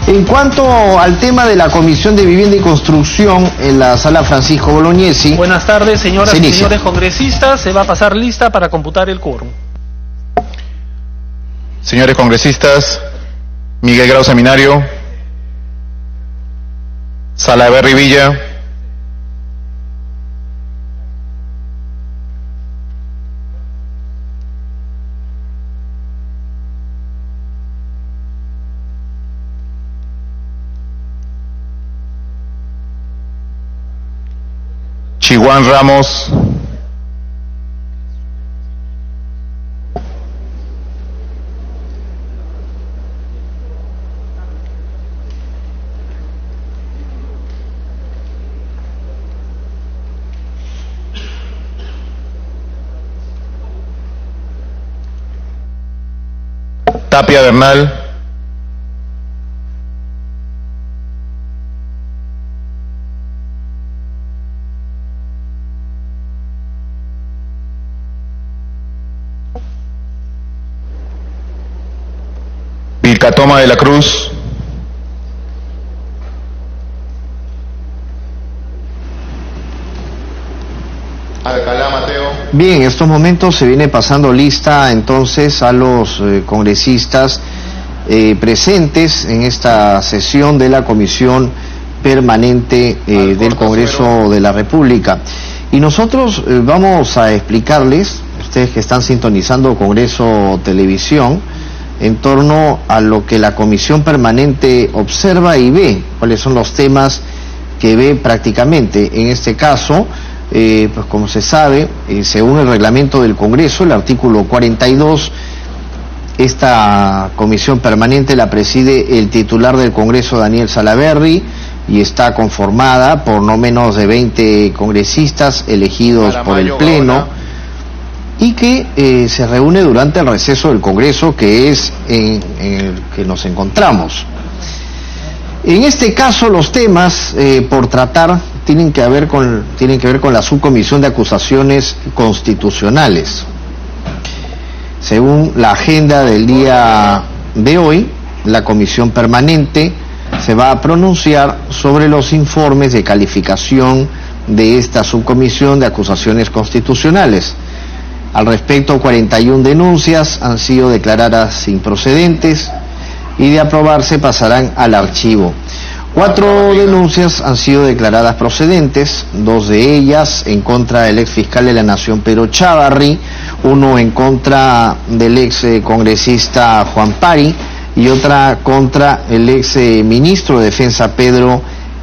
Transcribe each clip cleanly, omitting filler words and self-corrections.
En cuanto al tema de la Comisión de Vivienda y Construcción en la sala Francisco Bolognesi. Buenas tardes, señoras y señores congresistas. Se va a pasar lista para computar el quórum. Señores congresistas, Miguel Grau Seminario, Salaverry Villa, Chihuán Ramos, Tapia Bernal, Vilcatoma de la Cruz, Alcalá Mateo. Bien, en estos momentos se viene pasando lista entonces a los congresistas presentes en esta sesión de la Comisión Permanente del Congreso de la República. Y nosotros vamos a explicarles, ustedes que están sintonizando Congreso Televisión, en torno a lo que la Comisión Permanente observa y ve, cuáles son los temas que ve prácticamente. En este caso, pues como se sabe, según el reglamento del Congreso, el artículo 42, esta Comisión Permanente la preside el titular del Congreso, Daniel Salaverry, y está conformada por no menos de 20 congresistas elegidos por el Pleno, y que se reúne durante el receso del Congreso, que es en el que nos encontramos. En este caso, los temas por tratar tienen que ver con la Subcomisión de Acusaciones Constitucionales. Según la agenda del día de hoy, la Comisión Permanente se va a pronunciar sobre los informes de calificación de esta Subcomisión de Acusaciones Constitucionales. Al respecto, 41 denuncias han sido declaradas improcedentes y de aprobarse pasarán al archivo. 4 denuncias han sido declaradas procedentes, 2 de ellas en contra del ex fiscal de la Nación Pedro Chávarri, 1 en contra del ex congresista Juan Pari y otra contra el ex ministro de Defensa Pedro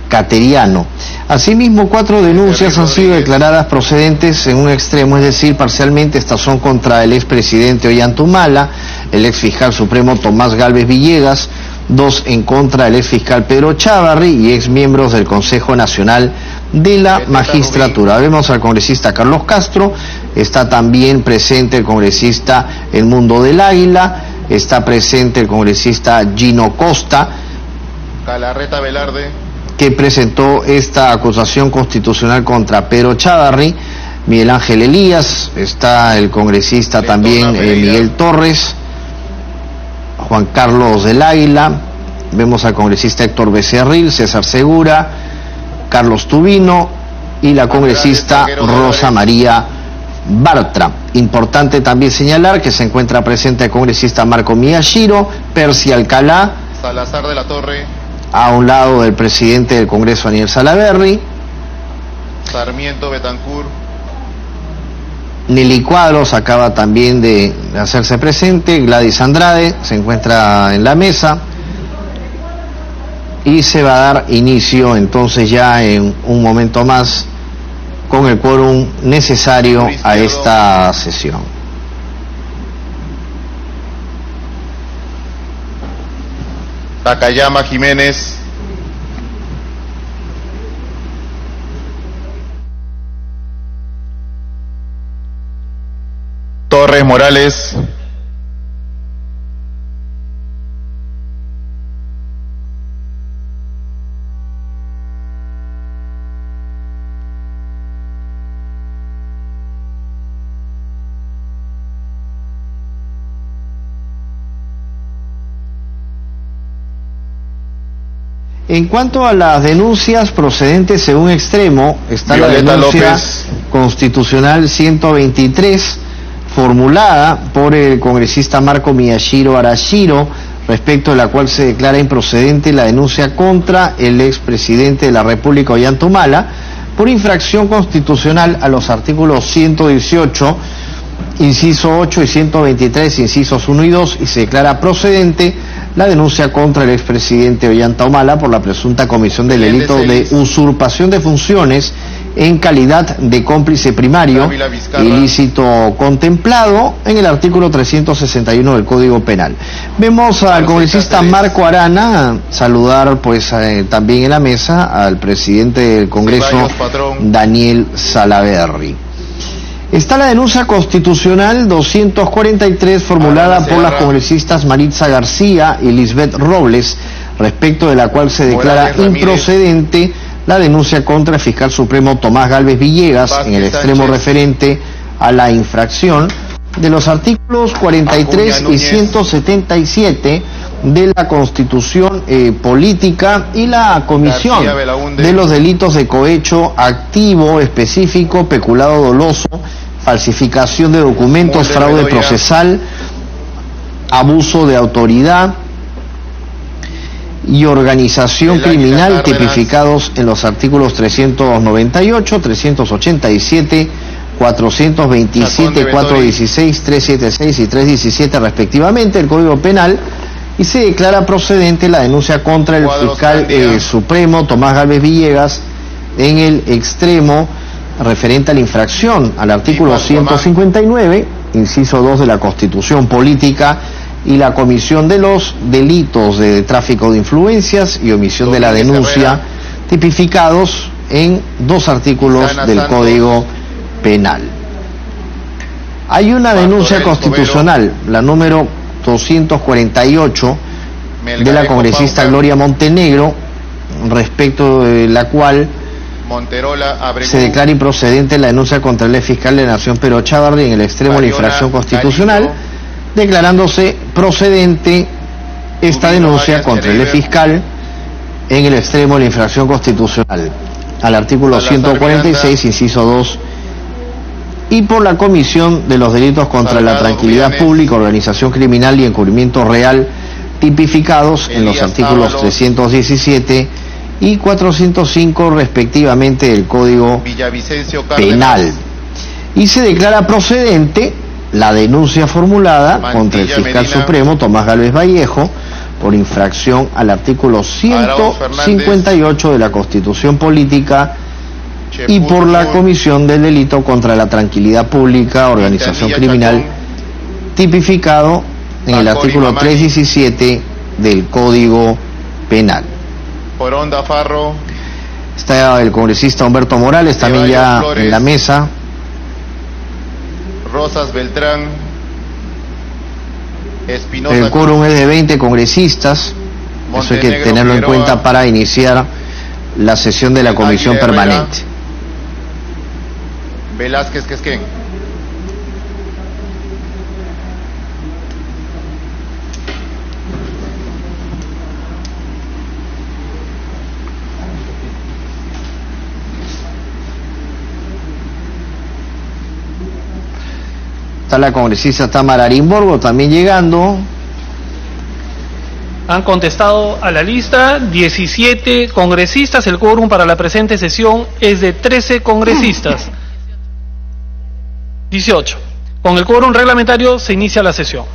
Cateriano. Asimismo, 4 denuncias han sido declaradas procedentes en un extremo, es decir, parcialmente. Estas son contra el expresidente Ollantumala, el ex fiscal supremo Tomás Gálvez Villegas, 2 en contra del ex fiscal Pedro Chávarri y ex miembros del Consejo Nacional de la Magistratura. Vemos al congresista Carlos Castro, está también presente el congresista El Mundo del Águila, está presente el congresista Gino Costa, Galarreta Velarde, que presentó esta acusación constitucional contra Pedro Chávarri, Miguel Ángel Elías, está el congresista también Miguel Torres, Juan Carlos del Águila, vemos al congresista Héctor Becerril, César Segura, Carlos Tubino y la congresista Rosa María Bartra. Importante también señalar que se encuentra presente el congresista Marco Miyashiro, Percy Alcalá, Salazar de la Torre, a un lado del presidente del Congreso, Daniel Salaverry, Sarmiento Betancur, Nelly Cuadros acaba también de hacerse presente, Gladys Andrade se encuentra en la mesa, y se va a dar inicio entonces ya en un momento más con el quórum necesario a esta sesión. Takayama Jiménez, Torres Morales, En cuanto a las denuncias procedentes según extremo, está Violeta la denuncia López. constitucional 123, formulada por el congresista Marco Miyashiro Arashiro, respecto de la cual se declara improcedente la denuncia contra el expresidente de la República, Ollanta Humala, por infracción constitucional a los artículos 118, inciso 8 y 123, incisos 1 y 2, y se declara procedente la denuncia contra el expresidente Ollanta Humala por la presunta comisión del delito de usurpación de funciones en calidad de cómplice primario, ilícito contemplado en el artículo 361 del Código Penal. Vemos al congresista Marco Arana saludar pues también en la mesa al presidente del Congreso, Daniel Salaverry. Está la denuncia constitucional 243 formulada por las congresistas Maritza García y Lisbeth Robles, respecto de la cual se declara improcedente la denuncia contra el fiscal supremo Tomás Gálvez Villegas en el extremo referente a la infracción de los artículos 43 y 177 de la Constitución Política y la comisión de los delitos de cohecho activo, específico, peculado doloso, falsificación de documentos, fraude procesal, abuso de autoridad y organización criminal, tipificados en los artículos 398, 387, 427, 416, 376 y 317 respectivamente del Código Penal, y se declara procedente la denuncia contra el fiscal supremo Tomás Gálvez Villegas en el extremo referente a la infracción al artículo 159, inciso 2 de la Constitución Política, y la comisión de los delitos de tráfico de influencias y omisión de la denuncia, tipificados en dos artículos del Código Penal. Hay una denuncia constitucional, la número 248, de la congresista Gloria Montenegro, respecto de la cual se declara improcedente la denuncia contra el fiscal de la Nación, Pedro Chávarri, en el extremo de la infracción constitucional, declarándose procedente esta denuncia contra el fiscal en el extremo de la infracción constitucional al artículo 146, inciso 2, y por la comisión de los delitos contra la tranquilidad pública, organización criminal y encubrimiento real, tipificados en los artículos 317 y 405 respectivamente del Código Penal. Y se declara procedente la denuncia formulada contra el fiscal supremo Tomás Gálvez Vallejo por infracción al artículo 158 de la Constitución Política y por la comisión del delito contra la tranquilidad pública, organización criminal, tipificado en el artículo 317 del Código Penal. Por Onda Farro. Está el congresista Humberto Morales también ya Flores, en la mesa. Rosas Beltrán. Espinosa. El quórum es de 20 congresistas. Montenegro, eso hay que tenerlo en cuenta para iniciar la sesión de la comisión permanente. Velázquez Quesquén. Está la congresista Tamara Arimborgo también llegando. Han contestado a la lista 17 congresistas. El quórum para la presente sesión es de 13 congresistas. 18. Con el quórum reglamentario se inicia la sesión.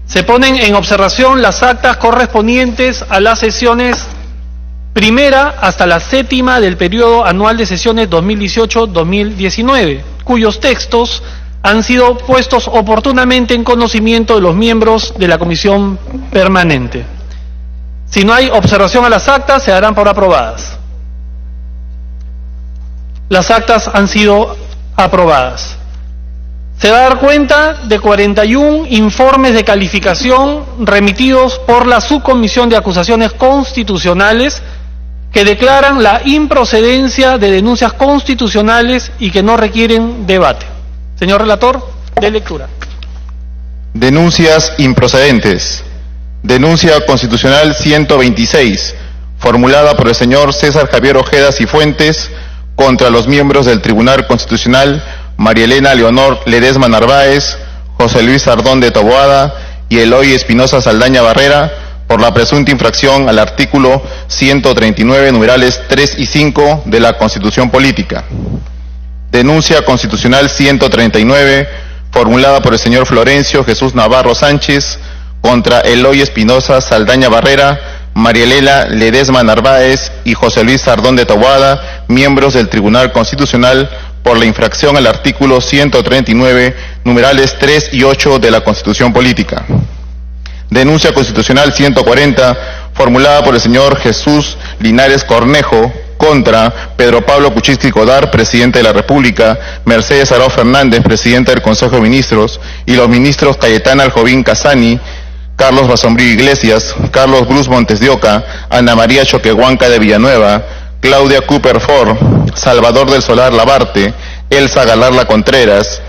Se ponen en observación las actas correspondientes a las sesiones primera hasta la séptima del periodo anual de sesiones 2018-2019, cuyos textos han sido puestos oportunamente en conocimiento de los miembros de la comisión permanente. Si no hay observación a las actas, se darán por aprobadas. Las actas han sido aprobadas. Se va a dar cuenta de 41 informes de calificación remitidos por la Subcomisión de Acusaciones Constitucionales que declaran la improcedencia de denuncias constitucionales y que no requieren debate. Señor relator, de lectura. Denuncias improcedentes. Denuncia constitucional 126, formulada por el señor César Javier Ojeda Cifuentes contra los miembros del Tribunal Constitucional María Elena Leonor Ledesma Narváez, José Luis Ardón de Taboada y Eloy Espinosa Saldaña Barrera por la presunta infracción al artículo 139, numerales 3 y 5 de la Constitución Política. Denuncia constitucional 139, formulada por el señor Florencio Jesús Navarro Sánchez contra Eloy Espinosa Saldaña Barrera, María Elena Ledesma Narváez y José Luis Ardón de Taboada, miembros del Tribunal Constitucional, por la infracción al artículo 139, numerales 3 y 8 de la Constitución Política. Denuncia constitucional 140, formulada por el señor Jesús Linares Cornejo contra Pedro Pablo Kuczynski Godard, presidente de la República, Mercedes Arau Fernández, presidenta del Consejo de Ministros, y los ministros Cayetana Aljovín Casani, Carlos Basombrío Iglesias, Carlos Bruce Montes de Oca, Ana María Choquehuanca de Villanueva, Claudia Cooper Ford, Salvador del Solar Labarte, Elsa Galarla Contreras,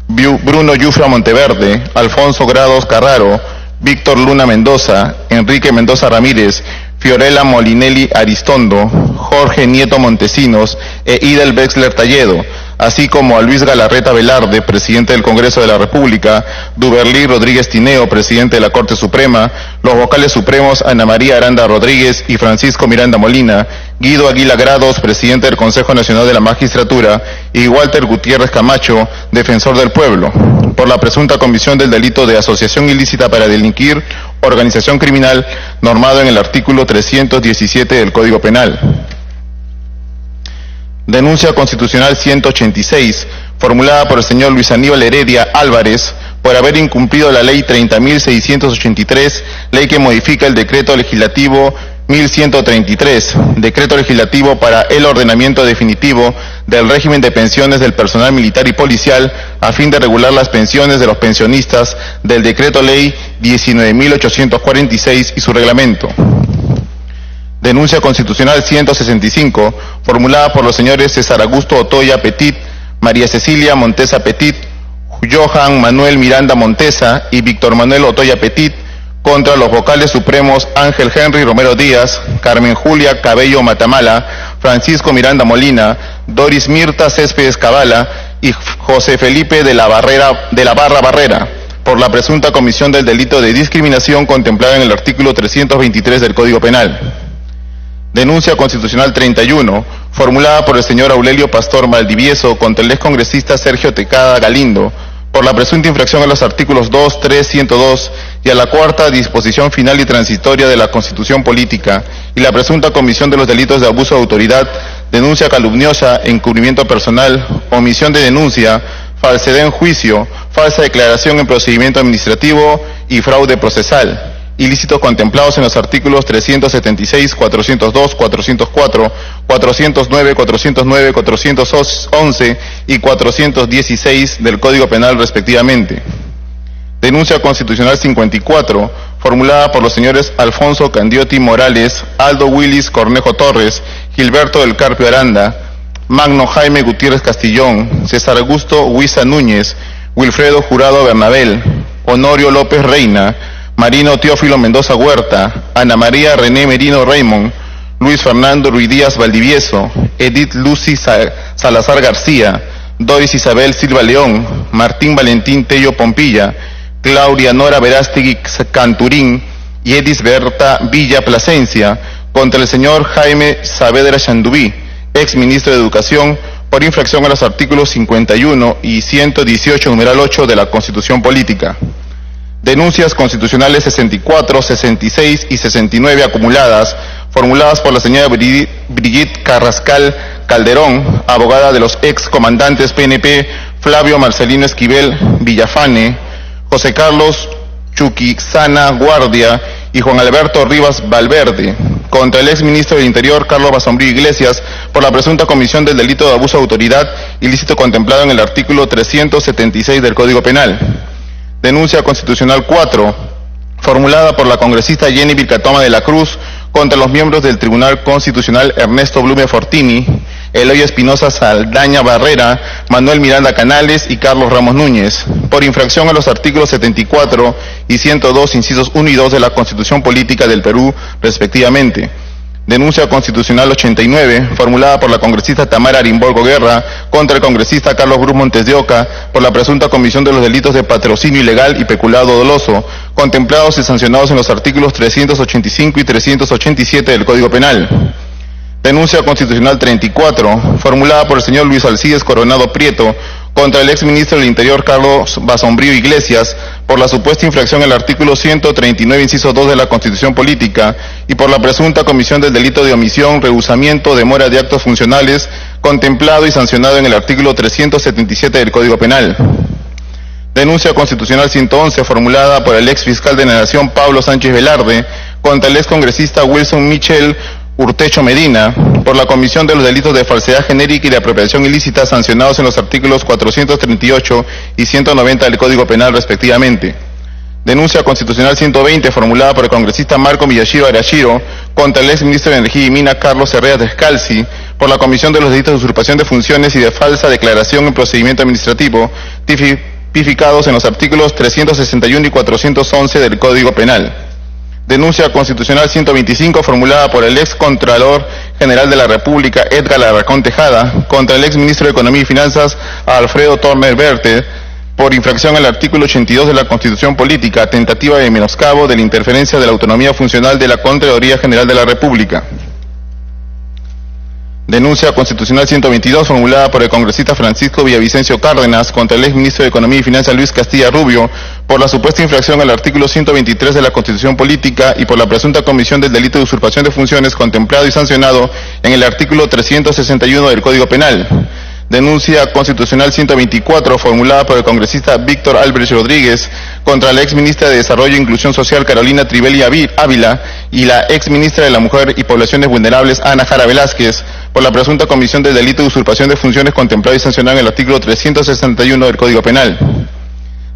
Bruno Yufra Monteverde, Alfonso Grados Carraro, Víctor Luna Mendoza, Enrique Mendoza Ramírez, Fiorella Molinelli Aristondo, Jorge Nieto Montesinos e Idel Wexler Talledo, así como a Luis Galarreta Velarde, presidente del Congreso de la República, Duberlí Rodríguez Tineo, presidente de la Corte Suprema, los vocales supremos Ana María Aranda Rodríguez y Francisco Miranda Molina, Guido Aguila Grados, presidente del Consejo Nacional de la Magistratura, y Walter Gutiérrez Camacho, defensor del pueblo, por la presunta comisión del delito de asociación ilícita para delinquir, organización criminal, normado en el artículo 317 del Código Penal. Denuncia constitucional 186, formulada por el señor Luis Aníbal Heredia Álvarez, por haber incumplido la ley 30.683, ley que modifica el decreto legislativo 1133, decreto legislativo para el ordenamiento definitivo del régimen de pensiones del personal militar y policial, a fin de regular las pensiones de los pensionistas del decreto ley 19.846 y su reglamento. Denuncia constitucional 165, formulada por los señores César Augusto Otoya Petit, María Cecilia Montesa Petit, Johan Manuel Miranda Montesa y Víctor Manuel Otoya Petit, contra los vocales supremos Ángel Henry Romero Díaz, Carmen Julia Cabello Matamala, Francisco Miranda Molina, Doris Mirta Céspedes Cabala y José Felipe de la Barra Barrera, por la presunta comisión del delito de discriminación contemplado en el artículo 323 del Código Penal. Denuncia constitucional 31, formulada por el señor Aurelio Pastor Valdivieso contra el excongresista Sergio Tecada Galindo, por la presunta infracción a los artículos 2, 3, 102 y a la cuarta disposición final y transitoria de la Constitución Política, y la presunta comisión de los delitos de abuso de autoridad, denuncia calumniosa, encubrimiento personal, omisión de denuncia, falsedad en juicio, falsa declaración en procedimiento administrativo y fraude procesal, ilícitos contemplados en los artículos 376, 402, 404, 409, 409, 411 y 416 del Código Penal respectivamente. Denuncia constitucional 54, formulada por los señores Alfonso Candioti Morales, Aldo Willis Cornejo Torres, Gilberto del Carpio Aranda, Magno Jaime Gutiérrez Castillón, César Augusto Huiza Núñez, Wilfredo Jurado Bernabel, Honorio López Reina, Marino Teófilo Mendoza Huerta, Ana María René Merino Raymond, Luis Fernando Ruiz Díaz Valdivieso, Edith Lucy Salazar García, Doris Isabel Silva León, Martín Valentín Tello Pompilla, Claudia Nora Verástegui Canturín y Edis Berta Villa Plasencia, contra el señor Jaime Saavedra Chandubí, ex ministro de Educación, por infracción a los artículos 51 y 118, numeral 8 de la Constitución Política. Denuncias constitucionales 64, 66 y 69 acumuladas, formuladas por la señora Brigitte Carrascal Calderón, abogada de los ex comandantes PNP Flavio Marcelino Esquivel Villafane, José Carlos Chuquixana Guardia y Juan Alberto Rivas Valverde, contra el ex ministro del Interior Carlos Basombrío Iglesias por la presunta comisión del delito de abuso de autoridad, ilícito contemplado en el artículo 376 del Código Penal. Denuncia constitucional 4, formulada por la congresista Jenny Vilcatoma de la Cruz contra los miembros del Tribunal Constitucional Ernesto Blume Fortini, Eloy Espinosa Saldaña Barrera, Manuel Miranda Canales y Carlos Ramos Núñez, por infracción a los artículos 74 y 102, incisos 1 y 2 de la Constitución Política del Perú, respectivamente. Denuncia constitucional 89, formulada por la congresista Tamara Arimbolgo Guerra contra el congresista Carlos Bruce Montes de Oca por la presunta comisión de los delitos de patrocinio ilegal y peculado doloso, contemplados y sancionados en los artículos 385 y 387 del Código Penal. Denuncia constitucional 34, formulada por el señor Luis Alcides Coronado Prieto contra el exministro del Interior Carlos Basombrío Iglesias por la supuesta infracción al artículo 139, inciso 2 de la Constitución Política y por la presunta comisión del delito de omisión, rehusamiento, demora de actos funcionales, contemplado y sancionado en el artículo 377 del Código Penal. Denuncia constitucional 111, formulada por el ex fiscal de la Nación Pablo Sánchez Velarde contra el ex congresista Wilson Michel Urtecho Medina por la comisión de los delitos de falsedad genérica y de apropiación ilícita sancionados en los artículos 438 y 190 del Código Penal, respectivamente. Denuncia constitucional 120, formulada por el congresista Marco Miyashiro Arashiro contra el ex ministro de Energía y Minas Carlos Herrera Descalzi por la comisión de los delitos de usurpación de funciones y de falsa declaración en procedimiento administrativo, tipificados en los artículos 361 y 411 del Código Penal. Denuncia constitucional 125, formulada por el ex Contralor General de la República, Edgar Alarcón Tejada, contra el ex ministro de Economía y Finanzas, Alfredo Torner Verte, por infracción al artículo 82 de la Constitución Política, tentativa de menoscabo de la interferencia de la autonomía funcional de la Contraloría General de la República. Denuncia constitucional 122, formulada por el congresista Francisco Villavicencio Cárdenas contra el ex ministro de Economía y Finanzas Luis Castilla Rubio por la supuesta infracción al artículo 123 de la Constitución Política y por la presunta comisión del delito de usurpación de funciones contemplado y sancionado en el artículo 361 del Código Penal. Denuncia constitucional 124, formulada por el congresista Víctor Albrecht Rodríguez contra la ex ministra de Desarrollo e Inclusión Social Carolina Trivelli Ávila y la ex ministra de la Mujer y Poblaciones Vulnerables Ana Jara Velázquez por la presunta comisión del delito de usurpación de funciones contemplado y sancionado en el artículo 361 del Código Penal.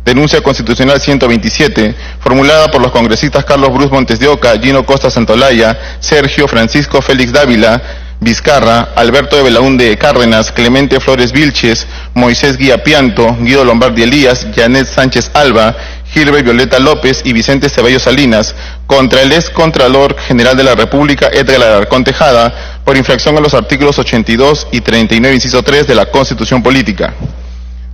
Denuncia constitucional 127, formulada por los congresistas Carlos Bruce Montes de Oca, Gino Costa Santolaya, Sergio Francisco Félix Dávila Vizcarra, Alberto de Belaúnde Cárdenas, Clemente Flores Vilches, Moisés Guía Pianto, Guido Lombardi Elías, Janet Sánchez Alba, Gilbert Violeta López y Vicente Ceballos Salinas, contra el ex Contralor General de la República, Edgar Alarcón Tejada, por infracción a los artículos 82 y 39, inciso 3 de la Constitución Política.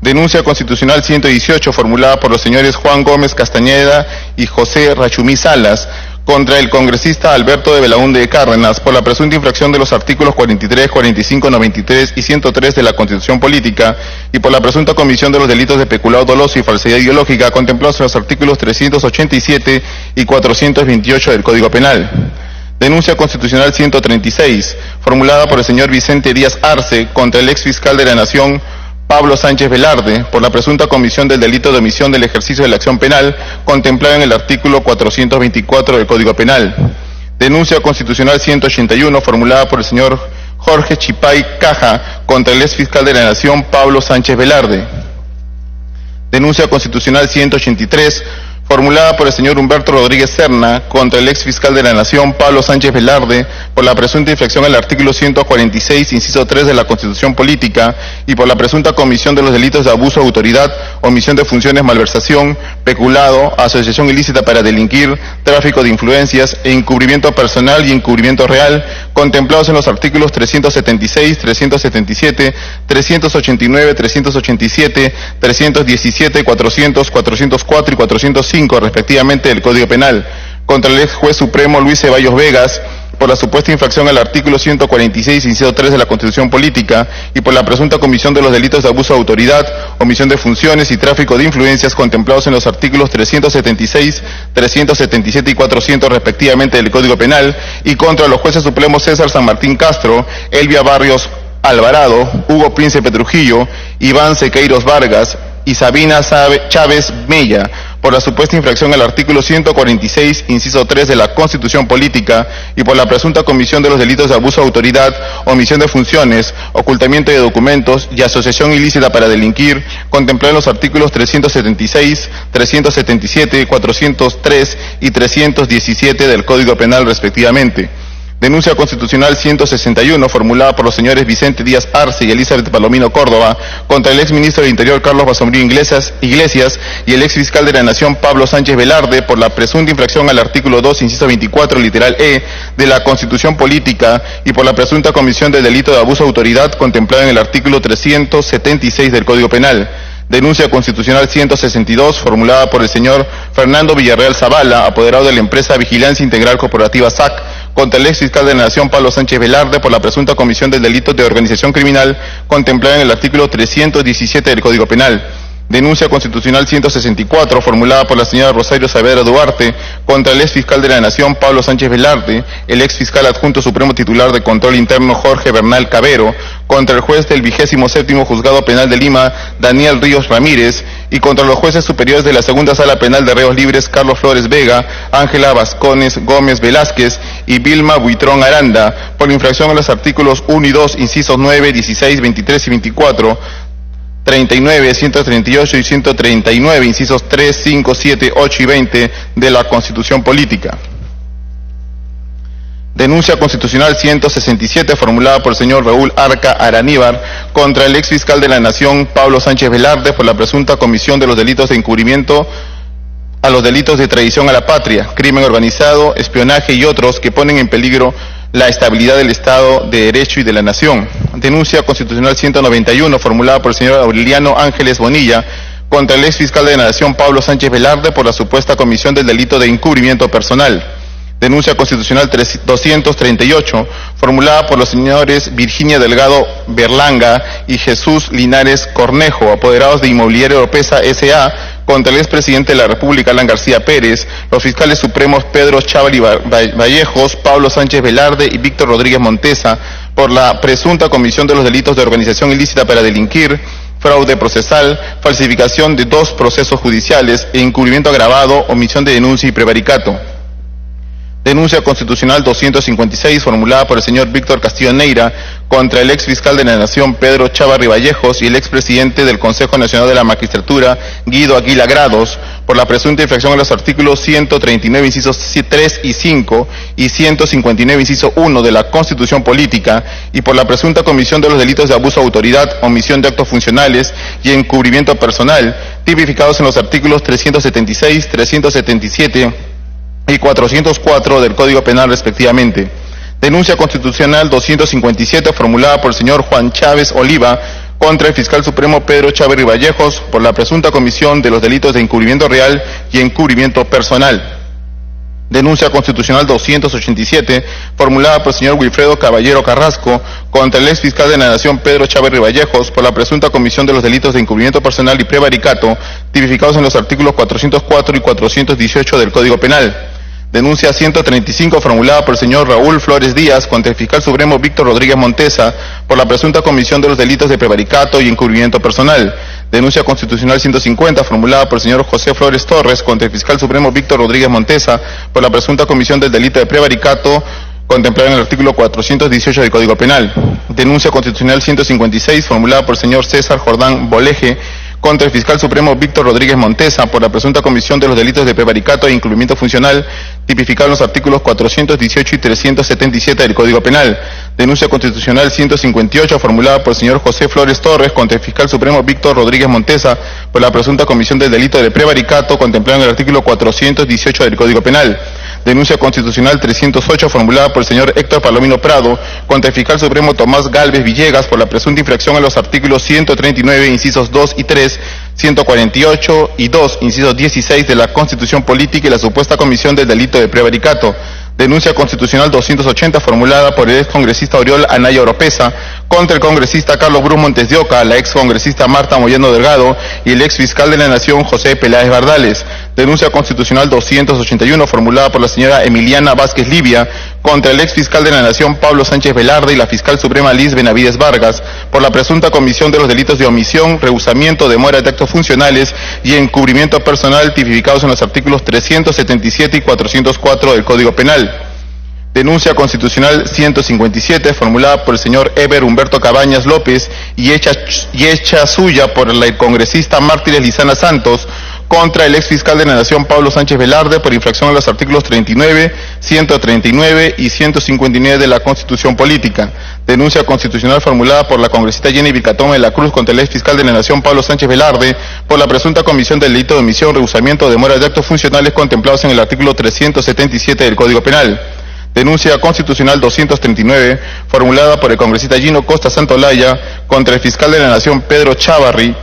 Denuncia constitucional 118, formulada por los señores Juan Gómez Castañeda y José Rachumí Salas, contra el congresista Alberto de Belaúnde Cárdenas por la presunta infracción de los artículos 43, 45, 93 y 103 de la Constitución Política y por la presunta comisión de los delitos de peculado doloso y falsedad ideológica contemplados en los artículos 387 y 428 del Código Penal. Denuncia constitucional 136, formulada por el señor Vicente Díaz Arce contra el ex fiscal de la Nación Pablo Sánchez Velarde por la presunta comisión del delito de omisión del ejercicio de la acción penal contemplado en el artículo 424 del Código Penal. Denuncia constitucional 181, formulada por el señor Jorge Chipay Caja contra el ex fiscal de la Nación Pablo Sánchez Velarde. Denuncia constitucional 183, formulada por el señor Humberto Rodríguez Serna contra el ex fiscal de la Nación Pablo Sánchez Velarde por la presunta infracción al artículo 146, inciso 3 de la Constitución Política y por la presunta comisión de los delitos de abuso de autoridad, omisión de funciones, malversación, peculado, asociación ilícita para delinquir, tráfico de influencias e encubrimiento personal y encubrimiento real, contemplados en los artículos 376, 377, 389, 387, 317, 400, 404 y 405 respectivamente del Código Penal, contra el ex juez supremo Luis Ceballos Vegas por la supuesta infracción al artículo 146, inciso 3 de la Constitución Política y por la presunta comisión de los delitos de abuso de autoridad, omisión de funciones y tráfico de influencias contemplados en los artículos 376, 377 y 400 respectivamente del Código Penal y contra los jueces supremos César San Martín Castro, Elvia Barrios Alvarado, Hugo Príncipe Trujillo, Iván Sequeiros Vargas y Sabina Chávez Mella por la supuesta infracción al artículo 146, inciso 3 de la Constitución Política y por la presunta comisión de los delitos de abuso de autoridad, omisión de funciones, ocultamiento de documentos y asociación ilícita para delinquir, contemplado en los artículos 376, 377, 403 y 317 del Código Penal respectivamente. Denuncia constitucional 161, formulada por los señores Vicente Díaz Arce y Elizabeth Palomino Córdoba, contra el exministro del Interior Carlos Basombrío Iglesias y el exfiscal de la Nación Pablo Sánchez Velarde por la presunta infracción al artículo 2, inciso 24, literal E, de la Constitución Política y por la presunta comisión del delito de abuso de autoridad contemplado en el artículo 376 del Código Penal. Denuncia constitucional 162, formulada por el señor Fernando Villarreal Zavala, apoderado de la empresa Vigilancia Integral Corporativa SAC, contra el exfiscal de la Nación Pablo Sánchez Velarde por la presunta comisión del delito de organización criminal contemplado en el artículo 317 del Código Penal. Denuncia constitucional 164, formulada por la señora Rosario Saavedra Duarte, contra el exfiscal de la Nación Pablo Sánchez Velarde, el exfiscal adjunto supremo titular de Control Interno Jorge Bernal Cabero, contra el juez del 27º Juzgado Penal de Lima, Daniel Ríos Ramírez, y contra los jueces superiores de la Segunda Sala Penal de Reos Libres, Carlos Flores Vega, Ángela Vascones Gómez Velázquez y Vilma Buitrón Aranda, por infracción a los artículos 1 y 2, incisos 9, 16, 23 y 24, 39, 138 y 139, incisos 3, 5, 7, 8 y 20 de la Constitución Política. Denuncia constitucional 167, formulada por el señor Raúl Arca Araníbar, contra el exfiscal de la Nación Pablo Sánchez Velarde por la presunta comisión de los delitos de encubrimiento a los delitos de traición a la patria, crimen organizado, espionaje y otros que ponen en peligro la estabilidad del Estado de Derecho y de la Nación. Denuncia constitucional 191, formulada por el señor Aureliano Ángeles Bonilla, contra el exfiscal de la Nación Pablo Sánchez Velarde por la supuesta comisión del delito de encubrimiento personal. Denuncia constitucional 238, formulada por los señores Virginia Delgado Berlanga y Jesús Linares Cornejo, apoderados de Inmobiliaria Oropesa S.A., contra el expresidente de la República, Alan García Pérez, los fiscales supremos Pedro Chávarri Vallejos, Pablo Sánchez Velarde y Víctor Rodríguez Montesa, por la presunta comisión de los delitos de organización ilícita para delinquir, fraude procesal, falsificación de 2 procesos judiciales e encubrimiento agravado, omisión de denuncia y prevaricato. Denuncia constitucional 256, formulada por el señor Víctor Castillo Neira, contra el exfiscal de la Nación Pedro Chávarri Vallejos y el expresidente del Consejo Nacional de la Magistratura Guido Aguila Grados, por la presunta infracción a los artículos 139, incisos 3 y 5 y 159, inciso 1 de la Constitución Política y por la presunta comisión de los delitos de abuso de autoridad, omisión de actos funcionales y encubrimiento personal, tipificados en los artículos 376, 377 y 404 del Código Penal respectivamente. Denuncia constitucional 257, formulada por el señor Juan Chávez Oliva, contra el fiscal supremo Pedro Chávarri Vallejos por la presunta comisión de los delitos de encubrimiento real y encubrimiento personal. Denuncia constitucional 287, formulada por el señor Wilfredo Caballero Carrasco, contra el exfiscal de la Nación Pedro Chávarri Vallejos por la presunta comisión de los delitos de encubrimiento personal y prevaricato, tipificados en los artículos 404 y 418 del Código Penal. Denuncia 135, formulada por el señor Raúl Flores Díaz contra el fiscal supremo Víctor Rodríguez Montesa por la presunta comisión de los delitos de prevaricato y encubrimiento personal. Denuncia constitucional 150, formulada por el señor José Flores Torres contra el fiscal supremo Víctor Rodríguez Montesa por la presunta comisión del delito de prevaricato contemplado en el artículo 418 del Código Penal. Denuncia constitucional 156, formulada por el señor César Jordán Boleje contra el fiscal supremo Víctor Rodríguez Montesa por la presunta comisión de los delitos de prevaricato e incumplimiento funcional tipificados en los artículos 418 y 377 del Código Penal. Denuncia constitucional 158, formulada por el señor José Flores Torres contra el fiscal supremo Víctor Rodríguez Montesa por la presunta comisión del delito de prevaricato contemplado en el artículo 418 del Código Penal. Denuncia constitucional 308, formulada por el señor Héctor Palomino Prado contra el fiscal supremo Tomás Galvez Villegas por la presunta infracción a los artículos 139, incisos 2 y 3, 148 y 2, incisos 16 de la Constitución Política y la supuesta comisión del delito de prevaricato. Denuncia constitucional 280, formulada por el excongresista Oriol Anaya Oropesa contra el congresista Carlos Bruce Montes de Oca, la excongresista Marta Moyano Delgado y el exfiscal de la Nación José Peláez Bardales. Denuncia constitucional 281, formulada por la señora Emiliana Vázquez Livia contra el exfiscal de la Nación Pablo Sánchez Velarde y la fiscal suprema Liz Benavides Vargas por la presunta comisión de los delitos de omisión, rehusamiento, demora de actos funcionales y encubrimiento personal tipificados en los artículos 377 y 404 del Código Penal. Denuncia constitucional 157, formulada por el señor Eber Humberto Cabañas López y hecha suya por la congresista Mártires Lizana Santos contra el exfiscal de la Nación Pablo Sánchez Velarde por infracción a los artículos 39, 139 y 159 de la Constitución Política. Denuncia constitucional formulada por la congresista Jenny Vilcatoma de la Cruz contra el ex fiscal de la Nación Pablo Sánchez Velarde por la presunta comisión del delito de omisión, rehusamiento o demora de actos funcionales contemplados en el artículo 377 del Código Penal. Denuncia constitucional 239, formulada por el congresista Gino Costa Santolaya contra el fiscal de la Nación Pedro Chávarri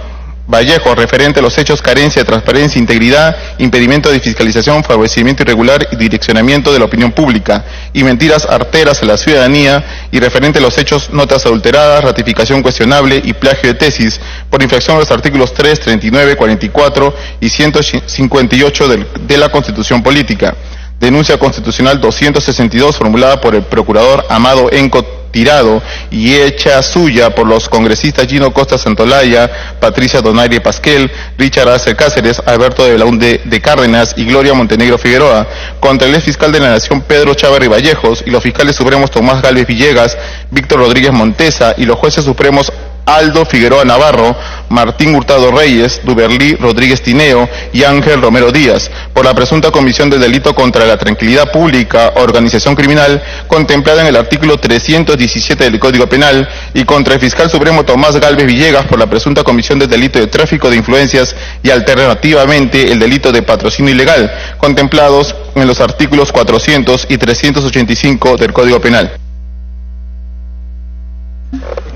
Vallejo, referente a los hechos carencia de transparencia, integridad, impedimento de fiscalización, favorecimiento irregular y direccionamiento de la opinión pública, y mentiras arteras a la ciudadanía, y referente a los hechos notas adulteradas, ratificación cuestionable y plagio de tesis, por infracción a los artículos 3, 39, 44 y 158 de la Constitución Política. Denuncia constitucional 262, formulada por el procurador Amado Enco Tirado y hecha suya por los congresistas Gino Costa Santolaya, Patricia Donaire Pasquel, Richard Arce Cáceres, Alberto de Belaúnde de Cárdenas y Gloria Montenegro Figueroa, contra el ex fiscal de la Nación Pedro Chávarri Vallejos y los fiscales supremos Tomás Gálvez Villegas, Víctor Rodríguez Montesa y los jueces supremos Aldo Figueroa Navarro, Martín Hurtado Reyes, Duberlí Rodríguez Tineo y Ángel Romero Díaz, por la presunta comisión del delito contra la tranquilidad pública, organización criminal, contemplada en el artículo 317 del Código Penal, y contra el fiscal supremo Tomás Gálvez Villegas por la presunta comisión del delito de tráfico de influencias y alternativamente el delito de patrocinio ilegal, contemplados en los artículos 400 y 385 del Código Penal.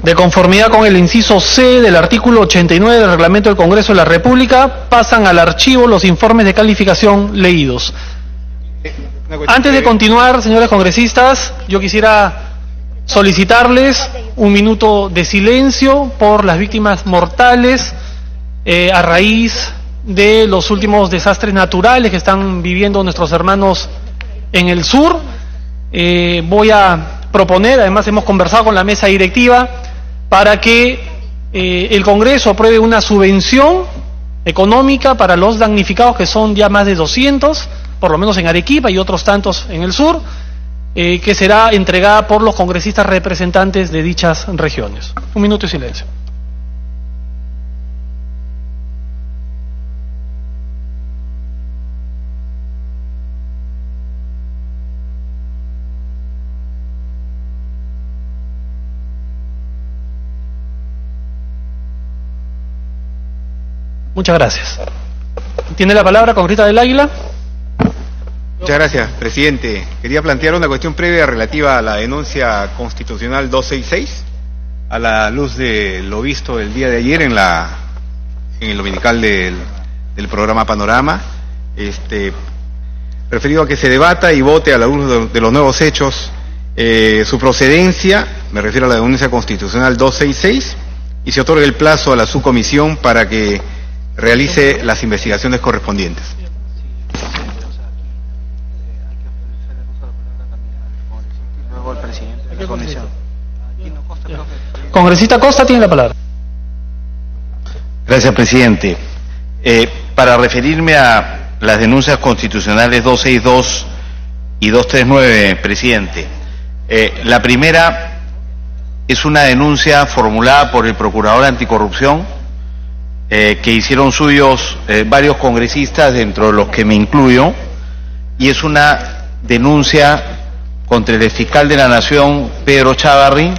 De conformidad con el inciso C del artículo 89 del Reglamento del Congreso de la República, pasan al archivo los informes de calificación leídos. Antes de continuar, señores congresistas, yo quisiera solicitarles un minuto de silencio por las víctimas mortales a raíz de los últimos desastres naturales que están viviendo nuestros hermanos en el sur. Voy a proponer, además hemos conversado con la mesa directiva, para que el Congreso apruebe una subvención económica para los damnificados, que son ya más de 200, por lo menos en Arequipa y otros tantos en el sur, que será entregada por los congresistas representantes de dichas regiones. Un minuto de silencio. Muchas gracias. ¿Tiene la palabra congresista del Águila? Muchas gracias, presidente. Quería plantear una cuestión previa relativa a la denuncia constitucional 266, a la luz de lo visto el día de ayer en el dominical del programa Panorama, referido a que se debata y vote a la luz de los nuevos hechos su procedencia, me refiero a la denuncia constitucional 266, y se otorgue el plazo a la subcomisión para que realice las investigaciones correspondientes. Congresista Costa tiene la palabra. Gracias, presidente. Para referirme a las denuncias constitucionales 262 y 239, presidente, la primera es una denuncia formulada por el Procurador Anticorrupción, que hicieron suyos varios congresistas, dentro de los que me incluyo, y es una denuncia contra el fiscal de la Nación Pedro Chávarri,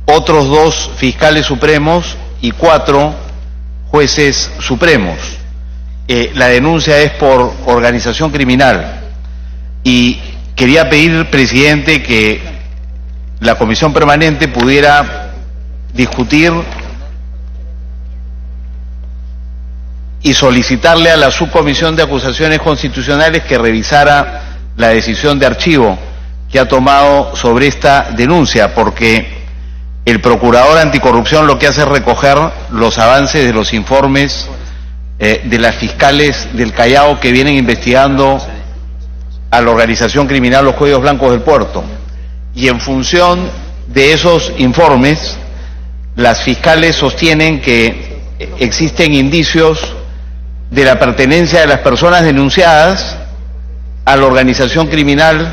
otros 2 fiscales supremos y 4 jueces supremos. La denuncia es por organización criminal, y quería pedir, presidente, que la comisión permanente pudiera discutir y solicitarle a la subcomisión de acusaciones constitucionales que revisara la decisión de archivo que ha tomado sobre esta denuncia, porque el Procurador Anticorrupción lo que hace es recoger los avances de los informes de las fiscales del Callao que vienen investigando a la organización criminal Los Cuellos Blancos del Puerto, y en función de esos informes las fiscales sostienen que existen indicios de la pertenencia de las personas denunciadas a la organización criminal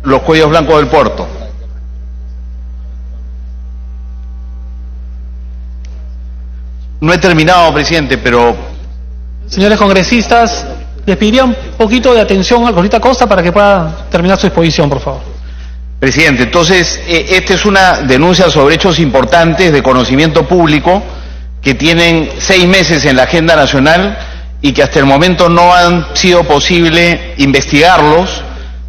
Los Cuellos Blancos del Puerto. No he terminado, presidente, pero... Señores congresistas, les pediría un poquito de atención al congresista Costa para que pueda terminar su exposición, por favor. Presidente, entonces, esta es una denuncia sobre hechos importantes de conocimiento público que tienen 6 meses en la agenda nacional y que hasta el momento no han sido posible investigarlos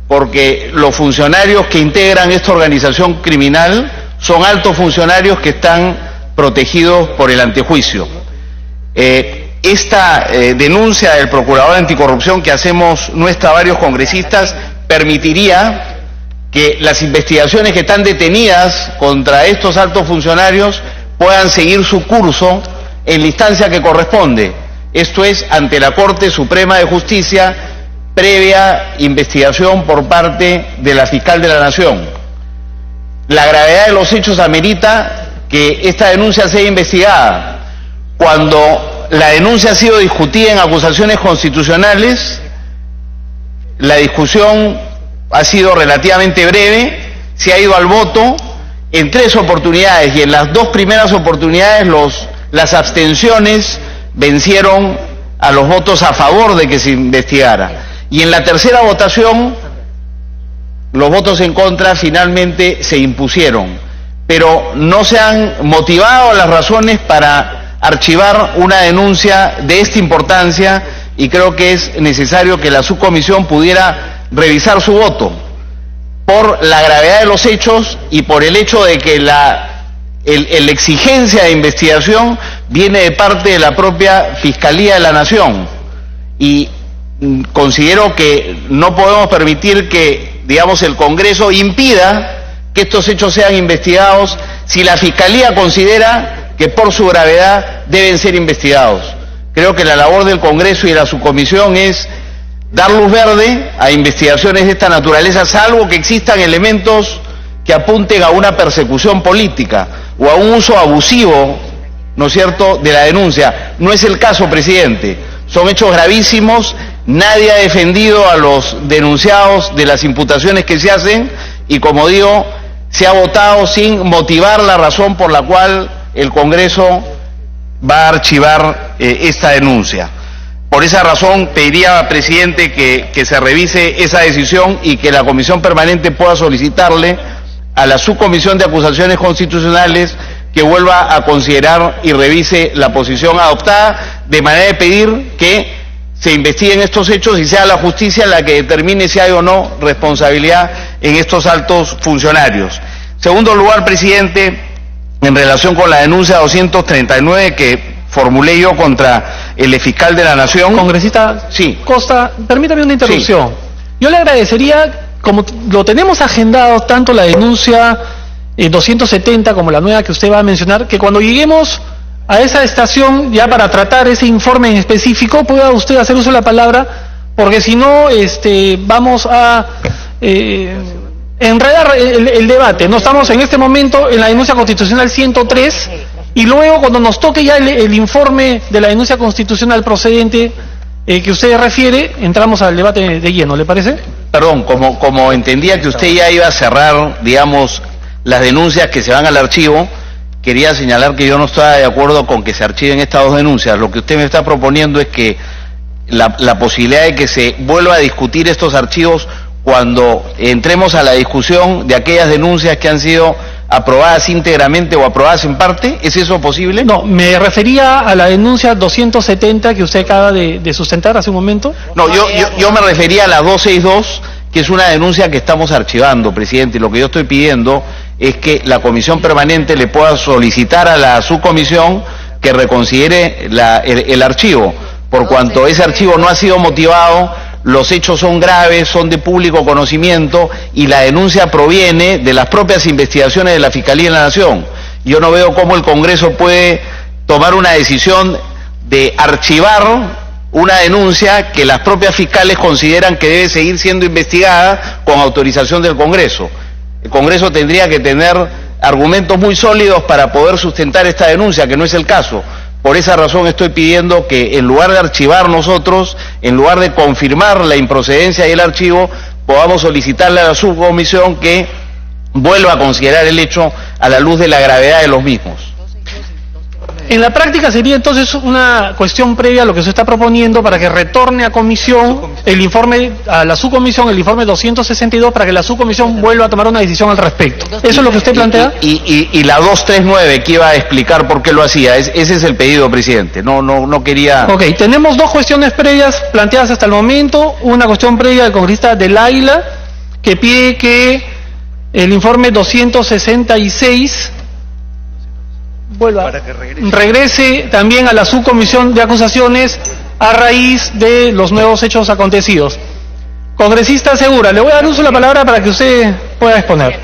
porque los funcionarios que integran esta organización criminal son altos funcionarios que están protegidos por el antejuicio. Esta denuncia del Procurador Anticorrupción que hacemos nuestra varios congresistas permitiría que las investigaciones que están detenidas contra estos altos funcionarios puedan seguir su curso en la instancia que corresponde. Esto es, ante la Corte Suprema de Justicia, previa investigación por parte de la Fiscal de la Nación. La gravedad de los hechos amerita que esta denuncia sea investigada. Cuando la denuncia ha sido discutida en acusaciones constitucionales, la discusión ha sido relativamente breve, se ha ido al voto en 3 oportunidades y en las 2 primeras oportunidades las abstenciones vencieron a los votos a favor de que se investigara. Y en la tercera votación los votos en contra finalmente se impusieron, pero no se han motivado las razones para archivar una denuncia de esta importancia y creo que es necesario que la subcomisión pudiera revisar su voto por la gravedad de los hechos y por el hecho de que la exigencia de investigación viene de parte de la propia Fiscalía de la Nación y considero que no podemos permitir que, digamos, el Congreso impida que estos hechos sean investigados si la Fiscalía considera que por su gravedad deben ser investigados. Creo que la labor del Congreso y de la subcomisión es dar luz verde a investigaciones de esta naturaleza, salvo que existan elementos que apunten a una persecución política o a un uso abusivo, ¿no es cierto?, de la denuncia. No es el caso, presidente. Son hechos gravísimos, nadie ha defendido a los denunciados de las imputaciones que se hacen y, como digo, se ha votado sin motivar la razón por la cual el Congreso va a archivar esta denuncia. Por esa razón pediría, presidente, que se revise esa decisión y que la Comisión Permanente pueda solicitarle a la Subcomisión de Acusaciones Constitucionales que vuelva a considerar y revise la posición adoptada, de manera de pedir que se investiguen estos hechos y sea la justicia la que determine si hay o no responsabilidad en estos altos funcionarios. Segundo lugar, presidente, en relación con la denuncia 239 que formulé yo contra el fiscal de la Nación. Congresista Sí. Costa, permítame una interrupción. Sí. Yo le agradecería, como lo tenemos agendado tanto la denuncia 270 como la nueva que usted va a mencionar, que cuando lleguemos a esa estación ya para tratar ese informe en específico pueda usted hacer uso de la palabra, porque si no vamos a enredar el debate. No estamos en este momento en la denuncia constitucional 103 y luego cuando nos toque ya el informe de la denuncia constitucional procedente que usted refiere, entramos al debate de lleno, ¿le parece? Perdón, como entendía que usted ya iba a cerrar, digamos, las denuncias que se van al archivo, quería señalar que yo no estaba de acuerdo con que se archiven estas 2 denuncias. Lo que usted me está proponiendo es que la posibilidad de que se vuelva a discutir estos archivos cuando entremos a la discusión de aquellas denuncias que han sido aprobadas íntegramente o aprobadas en parte. ¿Es eso posible? No, me refería a la denuncia 270 que usted acaba de sustentar hace un momento. No, yo me refería a la 262, que es una denuncia que estamos archivando, presidente, y lo que yo estoy pidiendo es que la Comisión Permanente le pueda solicitar a la subcomisión que reconsidere el archivo, por cuanto ese archivo no ha sido motivado, los hechos son graves, son de público conocimiento y la denuncia proviene de las propias investigaciones de la Fiscalía de la Nación. Yo no veo cómo el Congreso puede tomar una decisión de archivar una denuncia que las propias fiscales consideran que debe seguir siendo investigada con autorización del Congreso. El Congreso tendría que tener argumentos muy sólidos para poder sustentar esta denuncia, que no es el caso. Por esa razón estoy pidiendo que en lugar de archivar nosotros, en lugar de confirmar la improcedencia y el archivo, podamos solicitarle a la subcomisión que vuelva a considerar el hecho a la luz de la gravedad de los mismos. En la práctica sería entonces una cuestión previa a lo que se está proponiendo para que retorne a comisión el informe, a la subcomisión, el informe 262, para que la subcomisión vuelva a tomar una decisión al respecto. ¿Eso es lo que usted plantea? Y la 239 que iba a explicar por qué lo hacía, ese es el pedido, presidente. No quería... Ok, tenemos dos cuestiones previas planteadas hasta el momento. Una cuestión previa del congresista del Águila, que pide que el informe 266 regrese también a la subcomisión de acusaciones a raíz de los nuevos hechos acontecidos. Congresista Segura, le voy a dar uso de la palabra para que usted pueda exponer.